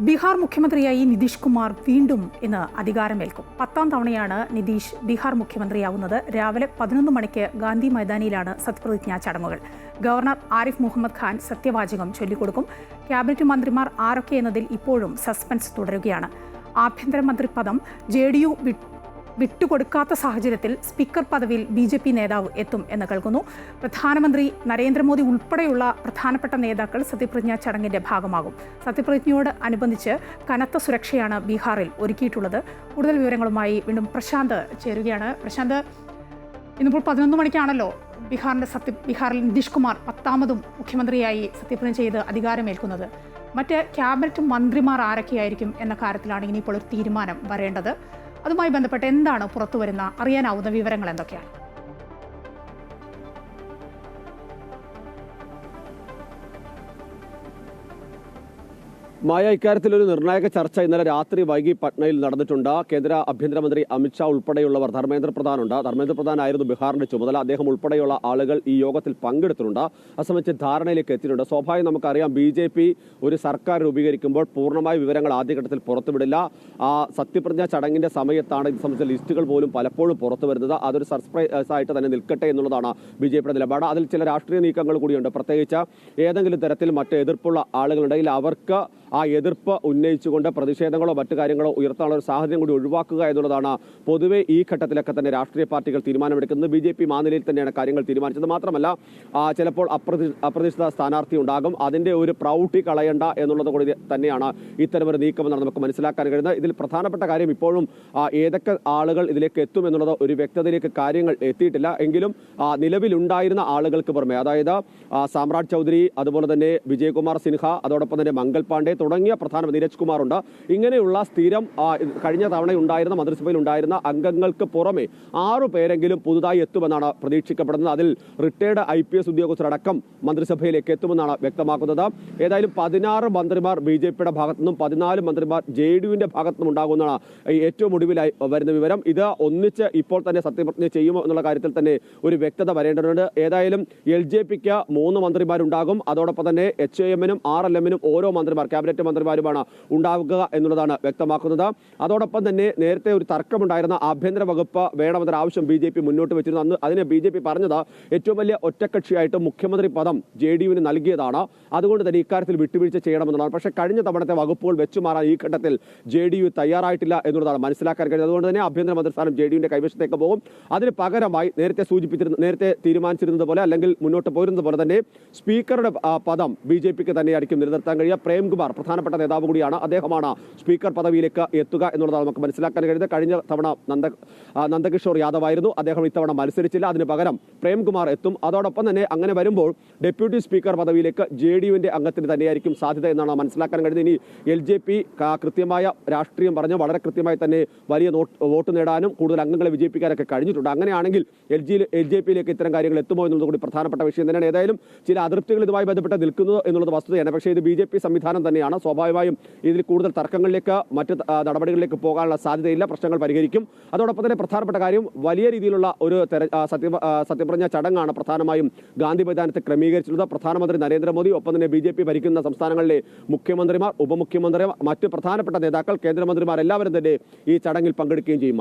ബീഹാർ മുഖ്യമന്ത്രിയായി നിതീഷ് കുമാർ വീണ്ടും ഇന്ന് അധികാരമേൽക്കും. 10ാം തവണയാണ് നിതീഷ് ബീഹാർ മുഖ്യമന്ത്രിയാവുന്നത്. രാവിലെ 11 മണിക്ക് ഗാന്ധി മൈതാനിയിലാണ് സത്യപ്രതിജ്ഞാ ചടങ്ങുകൾ. ഗവർണർ ആരിഫ് മുഹമ്മദ് ഖാൻ സത്യവാചകം ചൊല്ലിക്കൊടുക്കും. ക്യാബിനറ്റ് മന്ത്രിമാർ ആരൊക്കെ എന്നതിൽ ഇപ്പോഴും സസ്പെൻസ് തുടരുകയാണ്. ആഭ്യന്തരമന്ത്രി പദം JDU വിട്ടുകൊടുക്കാത്ത സാഹചര്യത്തിൽ സ്പീക്കർ പദവിയിൽ BJP നേതാവ് എത്തും എന്ന് കേൾക്കുന്നു. പ്രധാനമന്ത്രി നരേന്ദ്രമോദി ഉൾപ്പെടെയുള്ള പ്രധാനപ്പെട്ട നേതാക്കൾ സത്യപ്രതിജ്ഞാ ചടങ്ങിന്റെ ഭാഗമാകും. സത്യപ്രതിജ്ഞയോട് അനുബന്ധിച്ച് കനത്ത സുരക്ഷയാണ് ബീഹാറിൽ ഒരുക്കിയിട്ടുള്ളത്. കൂടുതൽ വിവരങ്ങളുമായി വീണ്ടും പ്രശാന്ത് ചേരുകയാണ്. പ്രശാന്ത്, ഇന്നിപ്പോൾ 11 മണിക്കാണല്ലോ ബീഹാറിൽ നിതീഷ് കുമാർ 10ാമതും മുഖ്യമന്ത്രിയായി സത്യപ്രതിജ്ഞ ചെയ്ത് അധികാരമേൽക്കുന്നത്. മറ്റ് ക്യാബിനറ്റ് മന്ത്രിമാർ ആരൊക്കെയായിരിക്കും എന്ന കാര്യത്തിലാണ് ഇനിയിപ്പോൾ ഒരു തീരുമാനം വരേണ്ടത്. അതുമായി ബന്ധപ്പെട്ട് എന്താണ് പുറത്തുവരുന്ന അറിയാനാവുന്ന വിവരങ്ങൾ എന്തൊക്കെയാണ്? മായ, ഇക്കാര്യത്തിൽ ഒരു നിർണായക ചർച്ച ഇന്നലെ രാത്രി വൈകി പട്നയിൽ നടന്നിട്ടുണ്ട്. കേന്ദ്ര ആഭ്യന്തരമന്ത്രി അമിത്ഷാ ഉൾപ്പെടെയുള്ളവർ, ധർമ്മേന്ദ്ര പ്രധാൻ ആയിരുന്നു ബീഹാറിന്റെ ചുമതല. അദ്ദേഹം ഉൾപ്പെടെയുള്ള ആളുകൾ ഈ യോഗത്തിൽ പങ്കെടുത്തിട്ടുണ്ട്. അസംബന്ധിച്ച് ധാരണയിലേക്ക് എത്തിയിട്ടുണ്ട്. സ്വാഭാവികം നമുക്കറിയാം, BJP ഒരു സർക്കാർ രൂപീകരിക്കുമ്പോൾ പൂർണ്ണമായ വിവരങ്ങൾ ആദ്യഘട്ടത്തിൽ പുറത്തുവിടില്ല. ആ സത്യപ്രതിജ്ഞാ ചടങ്ങിന്റെ സമയത്താണ് ഇത് സംബന്ധിച്ച ലിസ്റ്റുകൾ പോലും പലപ്പോഴും പുറത്തു വരുന്നത്. അതൊരു സർപ്രൈസ് ആയിട്ട് തന്നെ നിൽക്കട്ടെ എന്നുള്ളതാണ് BJPയുടെ നിലപാട്. അതിൽ ചില രാഷ്ട്രീയ നീക്കങ്ങൾ കൂടിയുണ്ട്. പ്രത്യേകിച്ച് ഏതെങ്കിലും തരത്തിൽ മറ്റ് എതിർപ്പുള്ള ആളുകളുണ്ടെങ്കിൽ അവർക്ക് ആ എതിർപ്പ് ഉന്നയിച്ചുകൊണ്ട് പ്രതിഷേധങ്ങളോ മറ്റു കാര്യങ്ങളോ ഉയർത്താനുള്ള ഒരു സാഹചര്യം കൂടി ഒഴിവാക്കുക എന്നുള്ളതാണ് പൊതുവെ ഈ ഘട്ടത്തിലൊക്കെ തന്നെ രാഷ്ട്രീയ പാർട്ടികൾ തീരുമാനമെടുക്കുന്നത്. BJP മാനിലയിൽ തന്നെയാണ് കാര്യങ്ങൾ തീരുമാനിച്ചത്. മാത്രമല്ല, ചിലപ്പോൾ അപ്രതീക്ഷിത സ്ഥാനാർത്ഥി ഉണ്ടാകും. അതിന്റെ ഒരു പ്രൗഢി കളയണ്ട എന്നുള്ളത് കൂടി തന്നെയാണ് ഇത്തരമൊരു നീക്കമെന്നാണ് നമുക്ക് മനസ്സിലാക്കാൻ കഴിയുന്നത്. ഇതിൽ പ്രധാനപ്പെട്ട കാര്യം ഇപ്പോഴും ഏതൊക്കെ ആളുകൾ ഇതിലേക്ക് എത്തും എന്നുള്ളത് ഒരു വ്യക്തതയിലേക്ക് കാര്യങ്ങൾ എത്തിയിട്ടില്ല. എങ്കിലും നിലവിലുണ്ടായിരുന്ന ആളുകൾക്ക് പുറമെ, അതായത് സാമ്രാജ് ചൗധരി, അതുപോലെ തന്നെ വിജയകുമാർ സിൻഹ, അതോടൊപ്പം തന്നെ മംഗൾ പാണ്ഡെ തുടങ്ങിയ പ്രധാനമന്ത്രി നീരജ് കുമാർ ഉണ്ട്. ഇങ്ങനെയുള്ള സ്ഥിരം കഴിഞ്ഞ തവണ ഉണ്ടായിരുന്ന മന്ത്രിസഭയിൽ ഉണ്ടായിരുന്ന അംഗങ്ങൾക്ക് പുറമെ 6 പേരെങ്കിലും പുതുതായി എത്തുമെന്നാണ് പ്രതീക്ഷിക്കപ്പെടുന്നത്. അതിൽ റിട്ടയർഡ് IPS ഉദ്യോഗസ്ഥരടക്കം മന്ത്രിസഭയിലേക്ക് എത്തുമെന്നാണ് വ്യക്തമാക്കുന്നത്. ഏതായാലും 16 മന്ത്രിമാർ BJPയുടെ ഭാഗത്തുനിന്നും 14 മന്ത്രിമാർ JDUവിന്റെ ഭാഗത്തുനിന്നും ഉണ്ടാകുമെന്നാണ് ഏറ്റവും ഒടുവിലായി വരുന്ന വിവരം. ഇത് ഒന്നിച്ച് ഇപ്പോൾ തന്നെ സത്യപ്രതിജ്ഞ ചെയ്യുമോ എന്നുള്ള കാര്യത്തിൽ തന്നെ ഒരു വ്യക്തത വരേണ്ടതുണ്ട്. ഏതായാലും LJPക്ക് 3 മന്ത്രിമാരുണ്ടാകും. അതോടൊപ്പം തന്നെ HAM-നും RLM-നും ഓരോ മന്ത്രിമാർ, ക്യാബിനറ്റ് മന്ത്രിമാരുമാണ് ഉണ്ടാവുക എന്നുള്ളതാണ് വ്യക്തമാക്കുന്നത്. അതോടൊപ്പം തന്നെ നേരത്തെ ഒരു തർക്കമുണ്ടായിരുന്ന ആഭ്യന്തര വകുപ്പ് വേണമെന്നൊരു ആവശ്യം BJP മുന്നോട്ട് വെച്ചിരുന്നു. അന്ന് അതിന് BJP പറഞ്ഞത് ഏറ്റവും വലിയ ഒറ്റക്കക്ഷിയായിട്ട് മുഖ്യമന്ത്രി പദം JDUവിന് നൽകിയതാണ്. അതുകൊണ്ട് തന്നെ ഇക്കാര്യത്തിൽ വിട്ടുവീഴ്ച ചെയ്യണമെന്നുള്ളതാണ്. പക്ഷേ കഴിഞ്ഞ തവണത്തെ വകുപ്പുകൾ വെച്ചുമാറാൻ ഈ ഘട്ടത്തിൽ JDU തയ്യാറായിട്ടില്ല എന്നുള്ളതാണ് മനസ്സിലാക്കാൻ കഴിയുന്നത്. അതുകൊണ്ട് തന്നെ ആഭ്യന്തര മന്ത്രിസ്ഥാനം JDUവിന്റെ കൈവശത്തേക്ക് പോകും. അതിന് പകരമായി നേരത്തെ തീരുമാനിച്ചിരുന്നത് പോലെ, അല്ലെങ്കിൽ മുന്നോട്ട് പോയിരുന്നത് പോലെ തന്നെ സ്പീക്കറുടെ പദം BJPക്ക് തന്നെയായിരിക്കും നിലനിർത്താൻ കഴിയുക. പ്രേംകുമാർ പ്രധാനപ്പെട്ട നേതാവ് കൂടിയാണ്. അദ്ദേഹമാണ് സ്പീക്കർ പദവിയിലേക്ക് എത്തുക എന്നുള്ളതാണ് നമുക്ക് മനസ്സിലാക്കാൻ കഴിയുന്നത്. കഴിഞ്ഞ തവണ നന്ദകിഷോർ യാദവ് ആയിരുന്നു. അദ്ദേഹം ഇത്തവണ മത്സരിച്ചില്ല. അതിന് പകരം പ്രേംകുമാർ എത്തും. അതോടൊപ്പം തന്നെ അങ്ങനെ വരുമ്പോൾ ഡെപ്യൂട്ടി സ്പീക്കർ പദവിയിലേക്ക് JDUവിന്റെ അംഗത്തിന് തന്നെയായിരിക്കും സാധ്യത എന്നാണ് മനസ്സിലാക്കാൻ കഴിയുന്നത്. ഇനി LJP കൃത്യമായ രാഷ്ട്രീയം പറഞ്ഞ് വളരെ കൃത്യമായി തന്നെ വലിയ വോട്ട് നേടാനും കൂടുതൽ അംഗങ്ങളെ വിജയിപ്പിക്കാനൊക്കെ കഴിഞ്ഞിട്ടുണ്ട്. അങ്ങനെയാണെങ്കിൽ LJPയിലേക്ക് ഇത്തരം കാര്യങ്ങൾ എത്തുമോ എന്നുള്ളത് കൂടി പ്രധാനപ്പെട്ട വിഷയം തന്നെയാണ്. ഏതായാലും ചില അതൃപ്തികൾ ഇതുമായി ബന്ധപ്പെട്ട് നിൽക്കുന്നു എന്നുള്ളത് വസ്തുതയാണ്. പക്ഷേ ഇത് BJP സംവിധാനം തന്നെയാണ്. സ്വാഭാവികമായും ഇതിൽ കൂടുതൽ തർക്കങ്ങളിലേക്ക്, മറ്റ് നടപടികളിലേക്ക് പോകാനുള്ള സാധ്യതയില്ല. പ്രശ്നങ്ങൾ പരിഹരിക്കും. അതോടൊപ്പം തന്നെ പ്രധാനപ്പെട്ട കാര്യം, വലിയ രീതിയിലുള്ള ഒരു സത്യപ്രതിജ്ഞാ ചടങ്ങാണ് പ്രധാനമായും ഗാന്ധി മൈതാനത്ത് ക്രമീകരിച്ചിട്ടുള്ളത്. പ്രധാനമന്ത്രി നരേന്ദ്രമോദി, ഒപ്പം തന്നെ BJP ഭരിക്കുന്ന സംസ്ഥാനങ്ങളിലെ മുഖ്യമന്ത്രിമാർ, ഉപമുഖ്യമന്ത്രിമാർ, മറ്റ് പ്രധാനപ്പെട്ട നേതാക്കൾ, കേന്ദ്രമന്ത്രിമാർ എല്ലാവരും തന്നെ ഈ ചടങ്ങിൽ പങ്കെടുക്കുകയും ചെയ്യും.